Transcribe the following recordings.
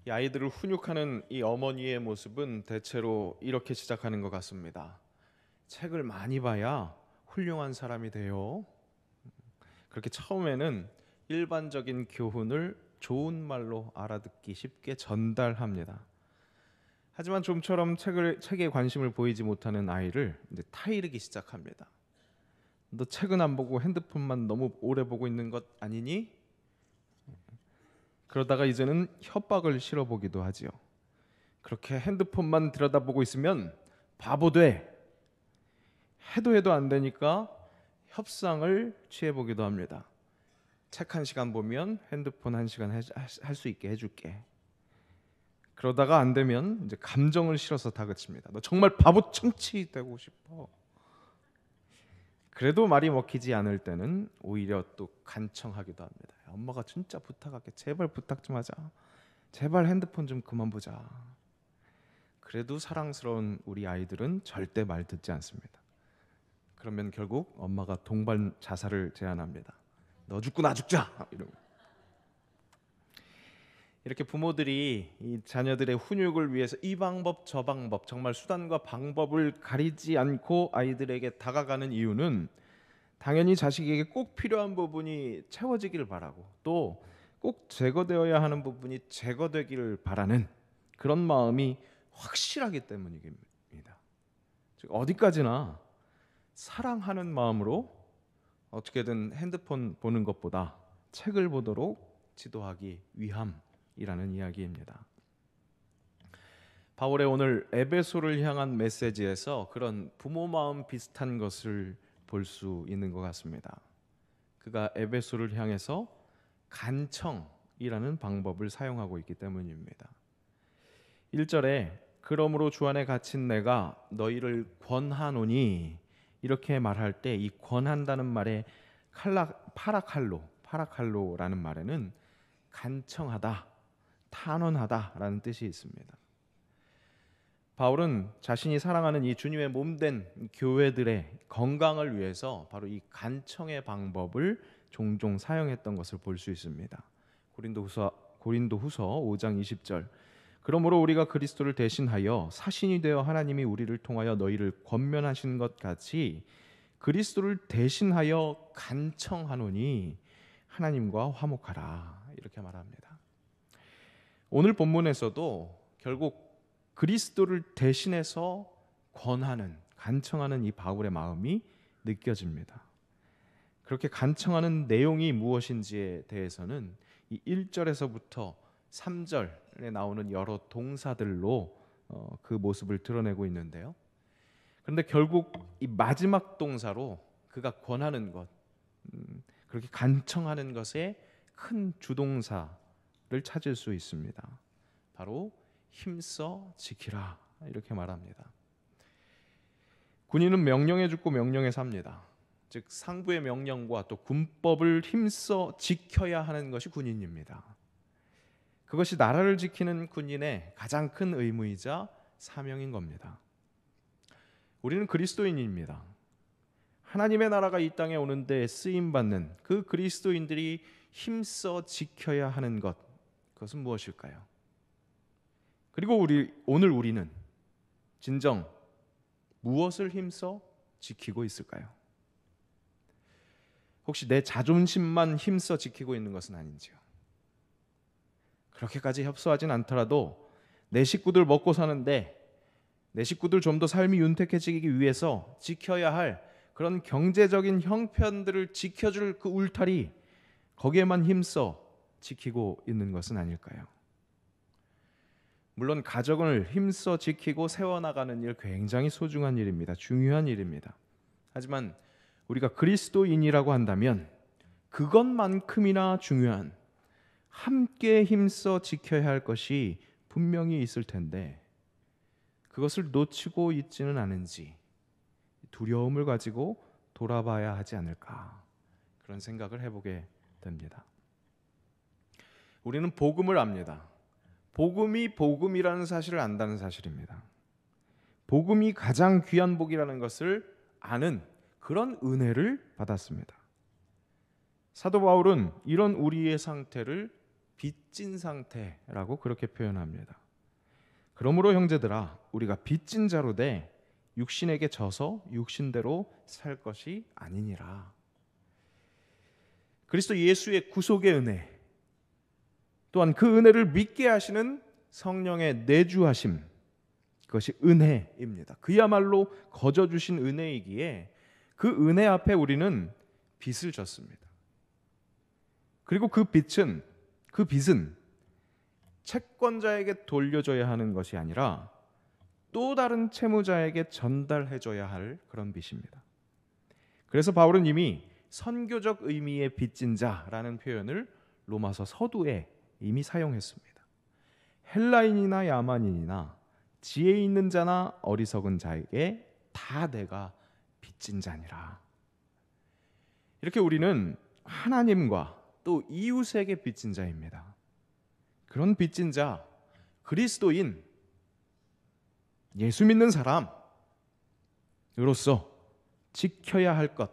이 아이들을 훈육하는 이 어머니의 모습은 대체로 이렇게 시작하는 것 같습니다. 책을 많이 봐야 훌륭한 사람이 돼요. 그렇게 처음에는 일반적인 교훈을 좋은 말로 알아듣기 쉽게 전달합니다. 하지만 좀처럼 책에 관심을 보이지 못하는 아이를 이제 타이르기 시작합니다. 너 책은 안 보고 핸드폰만 너무 오래 보고 있는 것 아니니? 그러다가 이제는 협박을 실어보기도 하지요. 그렇게 핸드폰만 들여다보고 있으면 바보 돼. 해도 안 되니까 협상을 취해보기도 합니다. 책 1시간 보면 핸드폰 1시간 할 수 있게 해줄게. 그러다가 안 되면 이제 감정을 실어서 다그칩니다. 너 정말 바보 청치 되고 싶어. 그래도 말이 먹히지 않을 때는 오히려 또 간청하기도 합니다. 엄마가 진짜 부탁할게. 제발 부탁 좀 하자. 제발 핸드폰 좀 그만 보자. 그래도 사랑스러운 우리 아이들은 절대 말 듣지 않습니다. 그러면 결국 엄마가 동반 자살을 제안합니다. 너 죽고 나 죽자. 이렇게 부모들이 이 자녀들의 훈육을 위해서 이 방법 저 방법 정말 수단과 방법을 가리지 않고 아이들에게 다가가는 이유는 당연히 자식에게 꼭 필요한 부분이 채워지기를 바라고 또 꼭 제거되어야 하는 부분이 제거되기를 바라는 그런 마음이 확실하기 때문입니다. 즉 어디까지나 사랑하는 마음으로 어떻게든 핸드폰 보는 것보다 책을 보도록 지도하기 위함이라는 이야기입니다. 바울의 오늘 에베소를 향한 메시지에서 그런 부모 마음 비슷한 것을 볼 수 있는 것 같습니다. 그가 에베소를 향해서 간청이라는 방법을 사용하고 있기 때문입니다. 1절에 그러므로 주 안에 갇힌 내가 너희를 권하노니 이렇게 말할 때 이 권한다는 말에 파라칼로라는 말에는 간청하다, 탄원하다라는 뜻이 있습니다. 바울은 자신이 사랑하는 이 주님의 몸된 교회들의 건강을 위해서 바로 이 간청의 방법을 종종 사용했던 것을 볼 수 있습니다. 고린도후서 5장 20절 그러므로 우리가 그리스도를 대신하여 사신이 되어 하나님이 우리를 통하여 너희를 권면하신 것 같이 그리스도를 대신하여 간청하노니 하나님과 화목하라 이렇게 말합니다. 오늘 본문에서도 결국 그리스도를 대신해서 권하는 간청하는 이 바울의 마음이 느껴집니다. 그렇게 간청하는 내용이 무엇인지에 대해서는 이 1절에서부터 3절에 나오는 여러 동사들로 그 모습을 드러내고 있는데요. 그런데 결국 이 마지막 동사로 그가 권하는 것, 그렇게 간청하는 것에 큰 주동사를 찾을 수 있습니다. 바로 힘써 지키라 이렇게 말합니다. 군인은 명령에 죽고 명령에 삽니다. 즉 상부의 명령과 또 군법을 힘써 지켜야 하는 것이 군인입니다. 그것이 나라를 지키는 군인의 가장 큰 의무이자 사명인 겁니다. 우리는 그리스도인입니다. 하나님의 나라가 이 땅에 오는데 쓰임받는 그 그리스도인들이 힘써 지켜야 하는 것, 그것은 무엇일까요? 그리고 오늘 우리는 진정 무엇을 힘써 지키고 있을까요? 혹시 내 자존심만 힘써 지키고 있는 것은 아닌지요? 그렇게까지 협소하진 않더라도 내 식구들 먹고 사는데 내 식구들 좀 더 삶이 윤택해지기 위해서 지켜야 할 그런 경제적인 형편들을 지켜줄 그 울타리 거기에만 힘써 지키고 있는 것은 아닐까요? 물론 가정을 힘써 지키고 세워나가는 일 굉장히 소중한 일입니다. 중요한 일입니다. 하지만 우리가 그리스도인이라고 한다면 그것만큼이나 중요한 함께 힘써 지켜야 할 것이 분명히 있을 텐데 그것을 놓치고 있지는 않은지 두려움을 가지고 돌아봐야 하지 않을까 그런 생각을 해보게 됩니다. 우리는 복음을 압니다. 복음이 복음이라는 사실을 안다는 사실입니다. 복음이 가장 귀한 복이라는 것을 아는 그런 은혜를 받았습니다. 사도 바울은 이런 우리의 상태를 빚진 상태라고 그렇게 표현합니다. 그러므로 형제들아, 우리가 빚진 자로 돼 육신에게 져서 육신대로 살 것이 아니니라. 그리스도 예수의 구속의 은혜, 또한 그 은혜를 믿게 하시는 성령의 내주하심, 그것이 은혜입니다. 그야말로 거저 주신 은혜이기에 그 은혜 앞에 우리는 빚을 졌습니다. 그리고 그 빚은 채권자에게 돌려줘야 하는 것이 아니라 또 다른 채무자에게 전달해줘야 할 그런 빚입니다. 그래서 바울은 이미 선교적 의미의 빚진 자라는 표현을 로마서 서두에 이미 사용했습니다. 헬라인이나 야만인이나 지혜 있는 자나 어리석은 자에게 다 내가 빚진 자니라. 이렇게 우리는 하나님과 또 이웃에게 빚진 자입니다. 그런 빚진 자, 그리스도인, 예수 믿는 사람으로서 지켜야 할 것,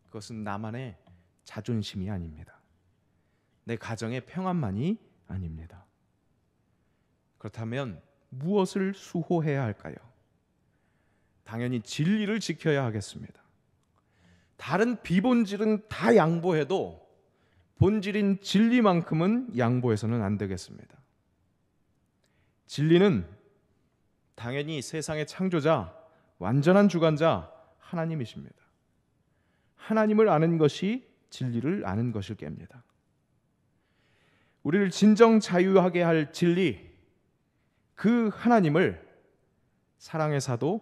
그것은 나만의 자존심이 아닙니다. 내 가정의 평안만이 아닙니다. 그렇다면 무엇을 수호해야 할까요? 당연히 진리를 지켜야 하겠습니다. 다른 비본질은 다 양보해도 본질인 진리만큼은 양보해서는 안 되겠습니다. 진리는 당연히 세상의 창조자, 완전한 주관자 하나님이십니다. 하나님을 아는 것이 진리를 아는 것일 겁니다. 우리를 진정 자유하게 할 진리, 그 하나님을 사랑의 사도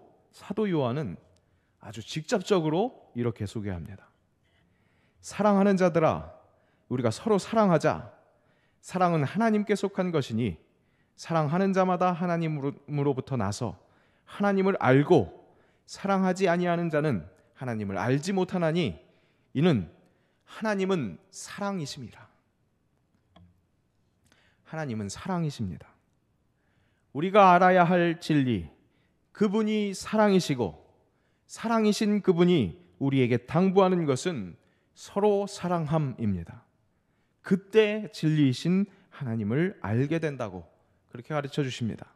요한은 아주 직접적으로 이렇게 소개합니다. 사랑하는 자들아, 우리가 서로 사랑하자. 사랑은 하나님께 속한 것이니 사랑하는 자마다 하나님으로부터 나서 하나님을 알고 사랑하지 아니하는 자는 하나님을 알지 못하나니 이는 하나님은 사랑이심이라. 하나님은 사랑이십니다. 우리가 알아야 할 진리, 그분이 사랑이시고 사랑이신 그분이 우리에게 당부하는 것은 서로 사랑함입니다. 그때 진리이신 하나님을 알게 된다고 그렇게 가르쳐 주십니다.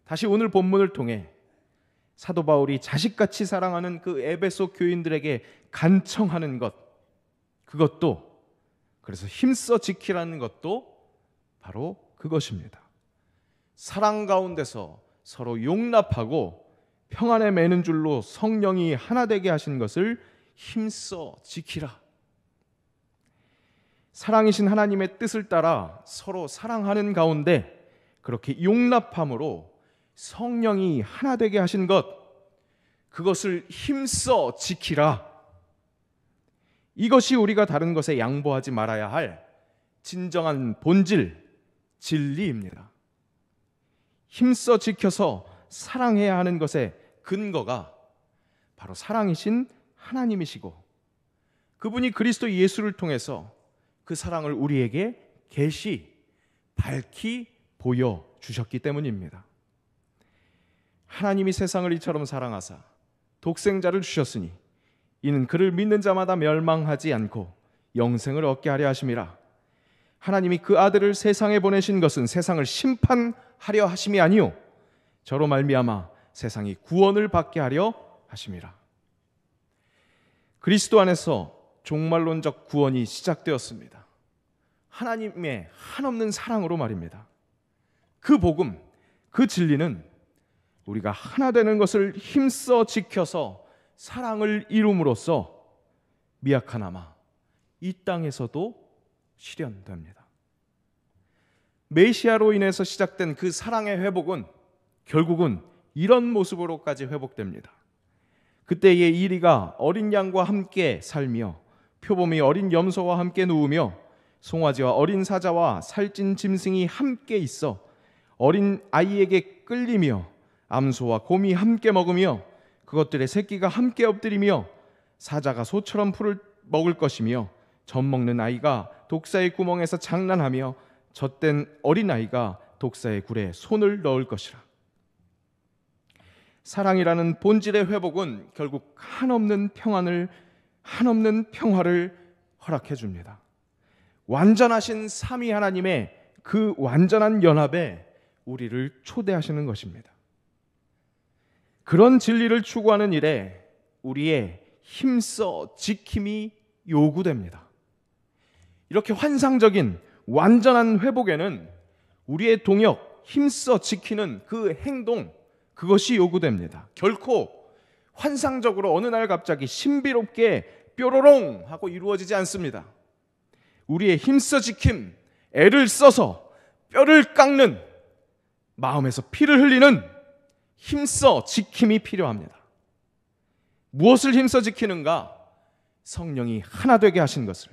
다시 오늘 본문을 통해 사도 바울이 자식같이 사랑하는 그 에베소 교인들에게 간청하는 것, 그것도, 그래서 힘써 지키라는 것도 바로 그것입니다. 사랑 가운데서 서로 용납하고 평안에 매는 줄로 성령이 하나 되게 하신 것을 힘써 지키라. 사랑이신 하나님의 뜻을 따라 서로 사랑하는 가운데 그렇게 용납함으로 성령이 하나 되게 하신 것, 그것을 힘써 지키라. 이것이 우리가 다른 것에 양보하지 말아야 할 진정한 본질, 진리입니다. 힘써 지켜서 사랑해야 하는 것의 근거가 바로 사랑이신 하나님이시고 그분이 그리스도 예수를 통해서 그 사랑을 우리에게 밝히 보여주셨기 때문입니다. 하나님이 세상을 이처럼 사랑하사 독생자를 주셨으니 이는 그를 믿는 자마다 멸망하지 않고 영생을 얻게 하려 하심이라. 하나님이 그 아들을 세상에 보내신 것은 세상을 심판하려 하심이 아니요 저로 말미암아 세상이 구원을 받게 하려 하심이라. 그리스도 안에서 종말론적 구원이 시작되었습니다. 하나님의 한없는 사랑으로 말입니다. 그 복음, 그 진리는 우리가 하나 되는 것을 힘써 지켜서 사랑을 이룸으로써 미약하나마 이 땅에서도 실현됩니다. 메시아로 인해서 시작된 그 사랑의 회복은 결국은 이런 모습으로까지 회복됩니다. 그때의 이리가 어린 양과 함께 살며 표범이 어린 염소와 함께 누우며 송아지와 어린 사자와 살찐 짐승이 함께 있어 어린 아이에게 끌리며 암소와 곰이 함께 먹으며 그것들의 새끼가 함께 엎드리며 사자가 소처럼 풀을 먹을 것이며 젖 먹는 아이가 독사의 구멍에서 장난하며 젖된 어린아이가 독사의 굴에 손을 넣을 것이라. 사랑이라는 본질의 회복은 결국 한없는 평화를 허락해 줍니다. 완전하신 삼위 하나님의 그 완전한 연합에 우리를 초대하시는 것입니다. 그런 진리를 추구하는 일에 우리의 힘써 지킴이 요구됩니다. 이렇게 환상적인 완전한 회복에는 우리의 동역, 힘써 지키는 그 행동, 그것이 요구됩니다. 결코 환상적으로 어느 날 갑자기 신비롭게 뾰로롱 하고 이루어지지 않습니다. 우리의 힘써 지킴, 애를 써서 뼈를 깎는, 마음에서 피를 흘리는 힘써 지킴이 필요합니다. 무엇을 힘써 지키는가? 성령이 하나 되게 하신 것을.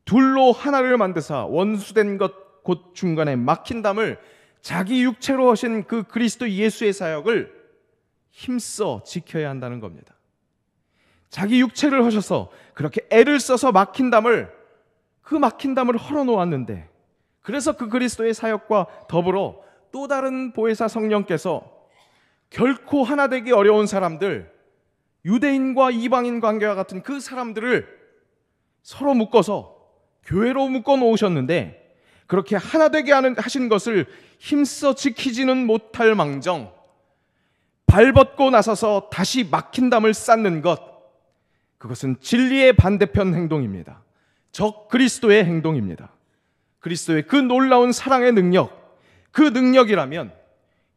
둘로 하나를 만드사 원수된 것 곧 중간에 막힌 담을 자기 육체로 하신 그 그리스도 예수의 사역을 힘써 지켜야 한다는 겁니다. 자기 육체를 하셔서 그렇게 애를 써서 막힌 담을, 그 막힌 담을 헐어 놓았는데, 그래서 그 그리스도의 사역과 더불어 또 다른 보혜사 성령께서 결코 하나 되기 어려운 사람들, 유대인과 이방인 관계와 같은 그 사람들을 서로 묶어서 교회로 묶어 놓으셨는데, 그렇게 하나 되게 하신 것을 힘써 지키지는 못할 망정 발벗고 나서서 다시 막힌 담을 쌓는 것, 그것은 진리의 반대편 행동입니다. 적 그리스도의 행동입니다. 그리스도의 그 놀라운 사랑의 능력, 그 능력이라면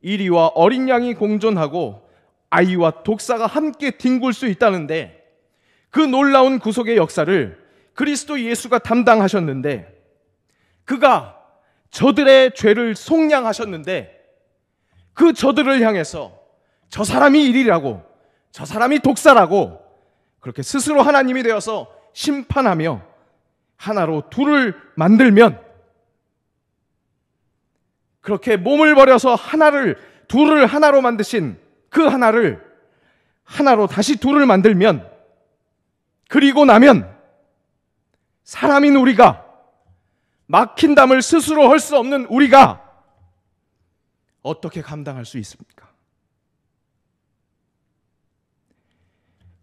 이리와 어린 양이 공존하고 아이와 독사가 함께 뒹굴 수 있다는데, 그 놀라운 구속의 역사를 그리스도 예수가 담당하셨는데, 그가 저들의 죄를 속량하셨는데, 그 저들을 향해서 저 사람이 일이라고, 저 사람이 독사라고 그렇게 스스로 하나님이 되어서 심판하며 하나로 둘을 만들면, 그렇게 몸을 버려서 둘을 하나로 만드신 그 하나를 하나로 다시 둘을 만들면, 그리고 나면 사람인 우리가, 막힌 담을 스스로 할 수 없는 우리가 어떻게 감당할 수 있습니까?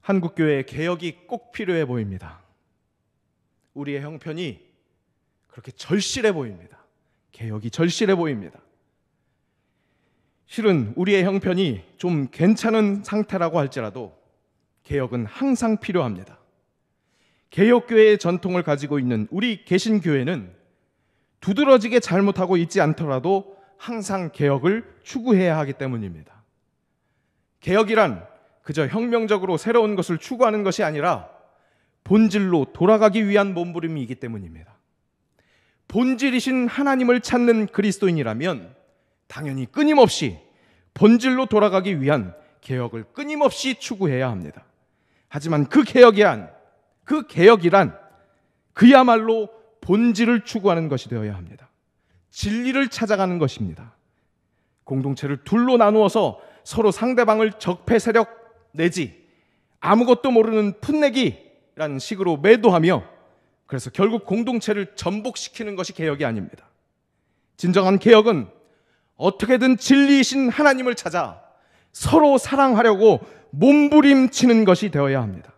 한국교회의 개혁이 꼭 필요해 보입니다. 우리의 형편이 그렇게 절실해 보입니다. 개혁이 절실해 보입니다. 실은 우리의 형편이 좀 괜찮은 상태라고 할지라도 개혁은 항상 필요합니다. 개혁교회의 전통을 가지고 있는 우리 개신교회는 두드러지게 잘못하고 있지 않더라도 항상 개혁을 추구해야 하기 때문입니다. 개혁이란 그저 혁명적으로 새로운 것을 추구하는 것이 아니라 본질로 돌아가기 위한 몸부림이기 때문입니다. 본질이신 하나님을 찾는 그리스도인이라면 당연히 끊임없이 본질로 돌아가기 위한 개혁을 끊임없이 추구해야 합니다. 하지만 그 개혁이란 그야말로 본질을 추구하는 것이 되어야 합니다. 진리를 찾아가는 것입니다. 공동체를 둘로 나누어서 서로 상대방을 적폐 세력 내지 아무것도 모르는 풋내기라는 식으로 매도하며, 그래서 결국 공동체를 전복시키는 것이 개혁이 아닙니다. 진정한 개혁은 어떻게든 진리이신 하나님을 찾아 서로 사랑하려고 몸부림치는 것이 되어야 합니다.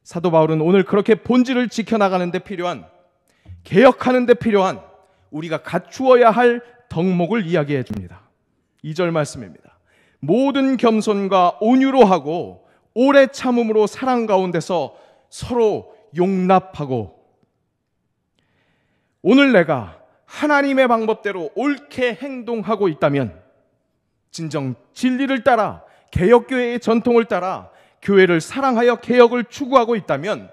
사도 바울은 오늘 그렇게 본질을 지켜나가는 데 필요한, 개혁하는 데 필요한 우리가 갖추어야 할 덕목을 이야기해 줍니다. 2절 말씀입니다. 모든 겸손과 온유로 하고 오래 참음으로 사랑 가운데서 서로 용납하고. 오늘 내가 하나님의 방법대로 옳게 행동하고 있다면, 진정 진리를 따라 개혁교회의 전통을 따라 교회를 사랑하여 개혁을 추구하고 있다면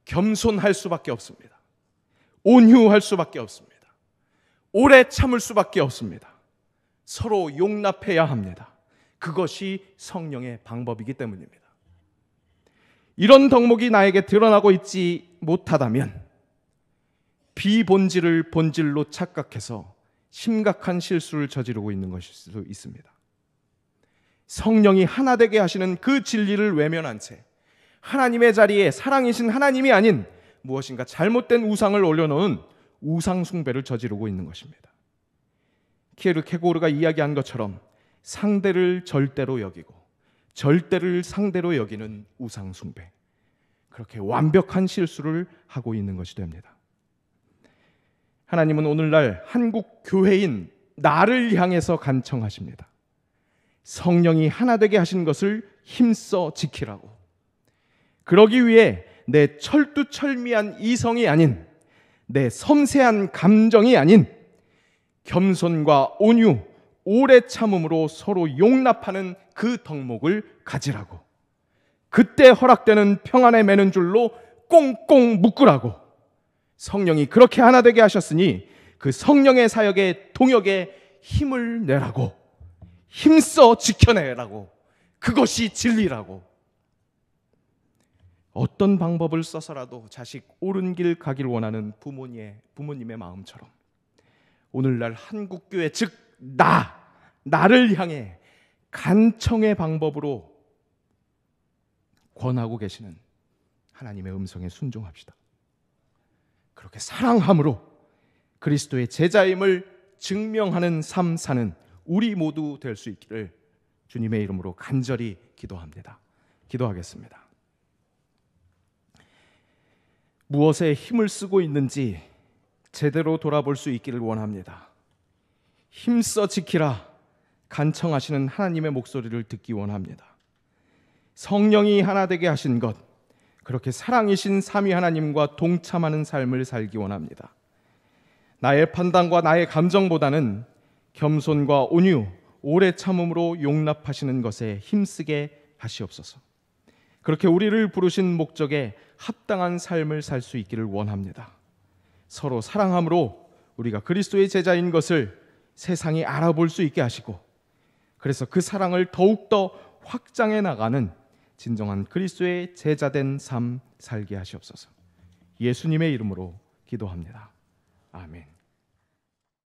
겸손할 수밖에 없습니다. 온유할 수밖에 없습니다. 오래 참을 수밖에 없습니다. 서로 용납해야 합니다. 그것이 성령의 방법이기 때문입니다. 이런 덕목이 나에게 드러나고 있지 못하다면 비본질을 본질로 착각해서 심각한 실수를 저지르고 있는 것일 수 있습니다. 성령이 하나 되게 하시는 그 진리를 외면한 채 하나님의 자리에 사랑이신 하나님이 아닌 무엇인가 잘못된 우상을 올려놓은 우상 숭배를 저지르고 있는 것입니다. 키에르케고르가 이야기한 것처럼 상대를 절대로 여기고 절대를 상대로 여기는 우상 숭배, 그렇게 완벽한 실수를 하고 있는 것이 됩니다. 하나님은 오늘날 한국 교회인 나를 향해서 간청하십니다. 성령이 하나 되게 하신 것을 힘써 지키라고. 그러기 위해 내 철두철미한 이성이 아닌, 내 섬세한 감정이 아닌 겸손과 온유, 오래 참음으로 서로 용납하는 그 덕목을 가지라고. 그때 허락되는 평안에 매는 줄로 꽁꽁 묶으라고. 성령이 그렇게 하나 되게 하셨으니 그 성령의 사역에 동역에 힘을 내라고. 힘써 지켜내라고. 그것이 진리라고. 어떤 방법을 써서라도 자식 옳은 길 가길 원하는 부모님의 마음처럼 오늘날 한국교회, 즉 나를 향해 간청의 방법으로 권하고 계시는 하나님의 음성에 순종합시다. 그렇게 사랑함으로 그리스도의 제자임을 증명하는 삶 사는 우리 모두 될 수 있기를 주님의 이름으로 간절히 기도합니다. 기도하겠습니다. 무엇에 힘을 쓰고 있는지 제대로 돌아볼 수 있기를 원합니다. 힘써 지키라 간청하시는 하나님의 목소리를 듣기 원합니다. 성령이 하나 되게 하신 것, 그렇게 사랑이신 삼위 하나님과 동참하는 삶을 살기 원합니다. 나의 판단과 나의 감정보다는 겸손과 온유, 오래 참음으로 용납하시는 것에 힘쓰게 하시옵소서. 그렇게 우리를 부르신 목적에 합당한 삶을 살 수 있기를 원합니다. 서로 사랑함으로 우리가 그리스도의 제자인 것을 세상이 알아볼 수 있게 하시고, 그래서 그 사랑을 더욱더 확장해 나가는 진정한 그리스도의 제자된 삶 살게 하시옵소서. 예수님의 이름으로 기도합니다. 아멘.